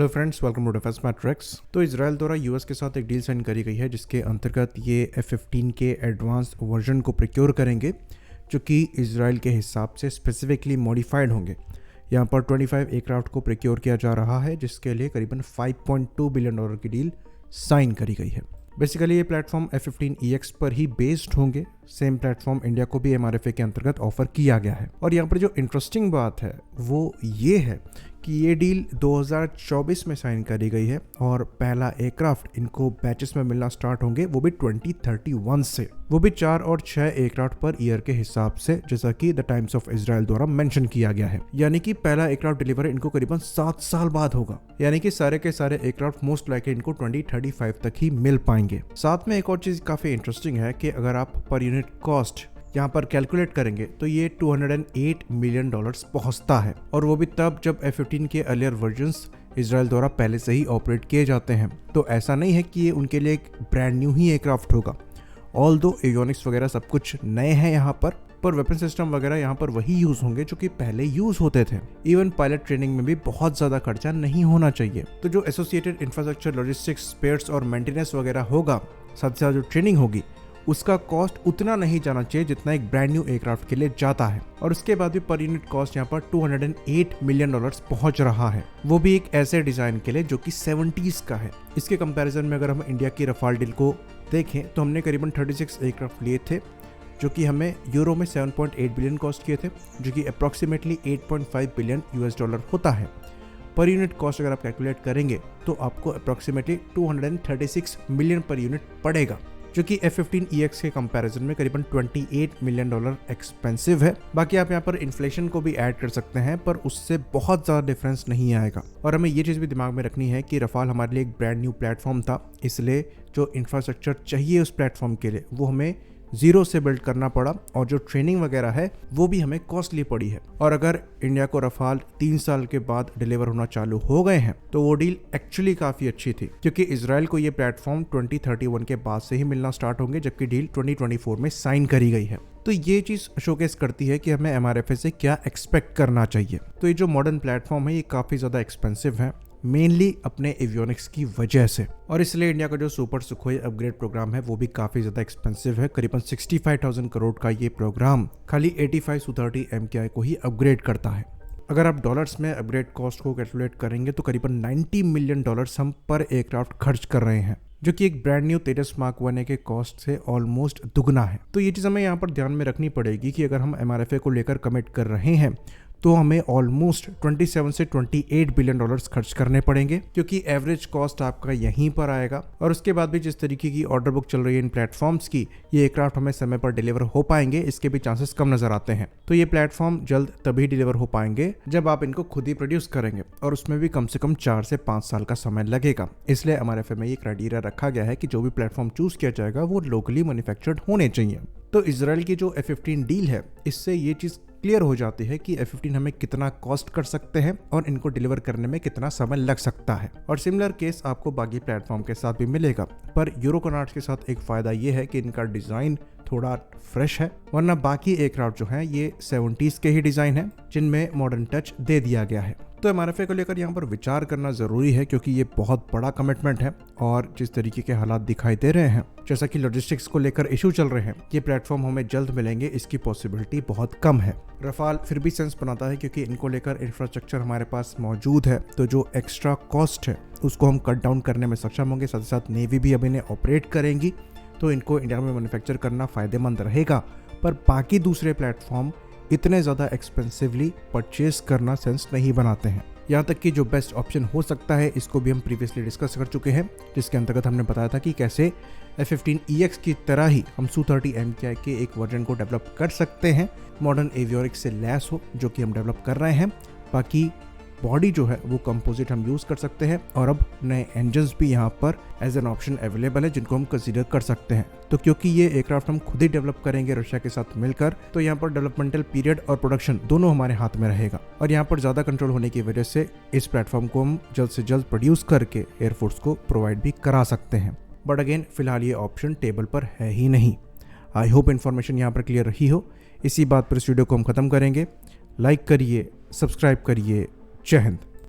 Hello friends, welcome to Defence Matrix. तो Israel द्वारा US के साथ एक डील साइन करी गई है जिसके अंतर्गत ये F-15 के एडवांस वर्जन को प्रोक्योर करेंगे जो कि इजराइल के हिसाब से स्पेसिफिकली मॉडिफाइड होंगे। यहाँ पर 25 एयरक्राफ्ट को प्रोक्योर किया जा रहा है जिसके लिए करीबन $5.2 बिलियन की डील साइन करी गई है। बेसिकली ये प्लेटफॉर्म F-15EX पर ही बेस्ड होंगे। सेम प्लेटफॉर्म इंडिया को भी MRFA के अंतर्गत ऑफर किया गया है। और यहाँ पर जो इंटरेस्टिंग बात है वो ये है कि ये डील 2024 में साइन करी गई है और पहला एयरक्राफ्ट इनको बैचेस में मिलना स्टार्ट होंगे, वो भी 2031 से, वो भी 4 और 6 एयरक्राफ्ट पर ईयर के हिसाब से, जैसा कि द टाइम्स ऑफ इजराइल द्वारा मेंशन किया गया है। यानी कि पहला एयरक्राफ्ट डिलीवरी इनको करीबन 7 साल बाद होगा। यानी कि सारे के सारे एयरक्राफ्ट मोस्ट लाइकली इनको 2035 तक ही मिल पाएंगे। साथ में एक और चीज काफी इंटरेस्टिंग है कि अगर आप पर यूनिट कॉस्ट यहाँ पर कैलकुलेट करेंगे तो ये $208 मिलियन पहुंचता है, और वो भी तब जब F-15 के अर्लियर वर्जन्स इजराइल द्वारा पहले से ही ऑपरेट किए जाते हैं। तो ऐसा नहीं है कि ये उनके लिए एक ब्रांड न्यू ही एयरक्राफ्ट होगा। ऑल्दो एवियोनिक्स वगैरह सब कुछ नए हैं यहाँ पर वेपन सिस्टम वगैरह यहाँ पर वही यूज होंगे जो कि पहले यूज होते थे। इवन पायलट ट्रेनिंग में भी बहुत ज्यादा खर्चा नहीं होना चाहिए। तो जो एसोसिएटेड इंफ्रास्ट्रक्चर, लॉजिस्टिक्स, स्पेयर्स और मेंटेनेंस वगैरह होगा, साथ साथ जो ट्रेनिंग होगी, उसका कॉस्ट उतना नहीं जाना चाहिए जितना एक ब्रांड न्यू एयरक्राफ्ट के लिए जाता है। और उसके बाद भी पर यूनिट कॉस्ट यहाँ पर $208 मिलियन पहुंच रहा है, वो भी एक ऐसे डिजाइन के लिए जो कि 70s का है। इसके कंपैरिजन में अगर हम इंडिया की रफाल डील को देखें तो हमने करीबन 36 एयरक्राफ्ट लिए थे जो कि हमें यूरो में 7.8 बिलियन कॉस्ट किए थे, जो कि अप्रोक्सीमेटली $8.5 बिलियन होता है। पर यूनिट कॉस्ट अगर आप कैलकुलेट करेंगे तो आपको अप्रोक्सीमेटली 236 मिलियन पर यूनिट पड़ेगा, जो कि F-15EX के कंपैरिजन में करीबन $28 मिलियन एक्सपेंसिव है। बाकी आप यहाँ पर इन्फ्लेशन को भी ऐड कर सकते हैं, पर उससे बहुत ज़्यादा डिफरेंस नहीं आएगा। और हमें ये चीज़ भी दिमाग में रखनी है कि रफाल हमारे लिए एक ब्रांड न्यू प्लेटफॉर्म था, इसलिए जो इंफ्रास्ट्रक्चर चाहिए उस प्लेटफॉर्म के लिए वो हमें जीरो से बिल्ड करना पड़ा, और जो ट्रेनिंग वगैरह है वो भी हमें कॉस्टली पड़ी है। और अगर इंडिया को रफाल 3 साल के बाद डिलीवर होना चालू हो गए हैं तो वो डील एक्चुअली काफी अच्छी थी, क्योंकि इजराइल को ये प्लेटफॉर्म 2031 के बाद से ही मिलना स्टार्ट होंगे, जबकि डील 2024 में साइन करी गई है। तो ये चीज शोकेस करती है कि हमें MRFA से क्या एक्सपेक्ट करना चाहिए। तो ये जो मॉडर्न प्लेटफॉर्म है ये काफी ज्यादा एक्सपेंसिव है, मेनली अपने एवियोनिक्स की वजह से, और इसलिए इंडिया का जो सुपर सुखोई अपग्रेड प्रोग्राम है वो भी काफी ज्यादा एक्सपेंसिव है। करीबन 65,000 करोड़ का ये प्रोग्राम खाली 85 Su-30 MKI को ही अपग्रेड करता है। अगर आप डॉलर्स में अपग्रेड कॉस्ट को कैलकुलेट करेंगे तो करीबन $90 मिलियन हम पर एयरक्राफ्ट खर्च कर रहे हैं, जो कि एक ब्रांड न्यू तेजस मार्क 1A के कॉस्ट से ऑलमोस्ट दुगना है। तो ये चीज हमें यहाँ पर ध्यान में रखनी पड़ेगी कि अगर हम MRFA को लेकर कमिट कर रहे हैं तो हमें ऑलमोस्ट 27 से 28 बिलियन डॉलर्स खर्च करने पड़ेंगे, क्योंकि एवरेज कॉस्ट आपका यहीं पर आएगा। और उसके बाद भी जिस तरीके की ऑर्डर बुक चल रही है इन प्लेटफॉर्म्स की, ये एयरक्राफ्ट हमें समय पर डिलीवर हो पाएंगे, इसके भी चांसेस कम नजर आते हैं। तो ये प्लेटफॉर्म जल्द तभी डिलीवर हो पाएंगे जब आप इनको खुद ही प्रोड्यूस करेंगे, और उसमें भी कम से कम 4 से 5 साल का समय लगेगा। इसलिए MRFA में ये क्राइटेरिया रखा गया है कि जो भी प्लेटफॉर्म चूज किया जाएगा वो लोकली मैन्युफैक्चर्ड होने चाहिए। तो इजराइल की जो F-15 डील है, इससे ये चीज क्लियर हो जाती है कि F-15 हमें कितना कॉस्ट कर सकते हैं और इनको डिलीवर करने में कितना समय लग सकता है। और सिमिलर केस आपको बाकी प्लेटफॉर्म के साथ भी मिलेगा, पर यूरोकॉनॉट्स के साथ एक फायदा ये है कि इनका डिजाइन थोड़ा फ्रेश है, वरना बाकी एयरक्राफ्ट जो हैं ये 70s के ही डिजाइन है जिनमें मॉडर्न टच दे दिया गया है। तो MRFA को लेकर यहाँ पर विचार करना जरूरी है, क्योंकि ये बहुत बड़ा कमिटमेंट है, और जिस तरीके के हालात दिखाई दे रहे हैं, जैसा कि लॉजिस्टिक्स को लेकर इशू चल रहे हैं, ये प्लेटफॉर्म हमें जल्द मिलेंगे, इसकी पॉसिबिलिटी बहुत कम है। रफाल फिर भी सेंस बनाता है क्योंकि इनको लेकर इंफ्रास्ट्रक्चर हमारे पास मौजूद है, तो जो एक्स्ट्रा कॉस्ट है उसको हम कट डाउन करने में सक्षम होंगे। साथ ही साथ नेवी भी अब इन्हें ऑपरेट करेंगी, तो इनको इंडिया में मैन्युफैक्चर करना फायदेमंद रहेगा। पर बाकी दूसरे प्लेटफॉर्म इतने ज़्यादा एक्सपेंसिवली परचेज करना सेंस नहीं बनाते हैं। यहाँ तक कि जो बेस्ट ऑप्शन हो सकता है इसको भी हम प्रीवियसली डिस्कस कर चुके हैं, जिसके अंतर्गत हमने बताया था कि कैसे F-15EX की तरह ही हम Su-30 MKI के एक वर्जन को डेवलप कर सकते हैं, मॉडर्न एवियोनिक्स से लैस हो, जो कि हम डेवलप कर रहे हैं। बाकी बॉडी जो है वो कंपोजिट हम यूज कर सकते हैं, और अब नए इंजन्स भी यहाँ पर एज एन ऑप्शन अवेलेबल है जिनको हम कंसीडर कर सकते हैं। तो क्योंकि ये एयरक्राफ्ट हम खुद ही डेवलप करेंगे रशिया के साथ मिलकर, तो यहाँ पर डेवलपमेंटल पीरियड और प्रोडक्शन दोनों हमारे हाथ में रहेगा, और यहाँ पर ज्यादा कंट्रोल होने की वजह से इस प्लेटफॉर्म को हम जल्द से जल्द प्रोड्यूस करके एयरफोर्स को प्रोवाइड भी करा सकते हैं। बट अगेन फिलहाल ये ऑप्शन टेबल पर है ही नहीं। आई होप इन्फॉर्मेशन यहाँ पर क्लियर रही हो। इसी बात पर इस वीडियो को हम खत्म करेंगे। लाइक करिए, सब्सक्राइब करिए। जय हिंद।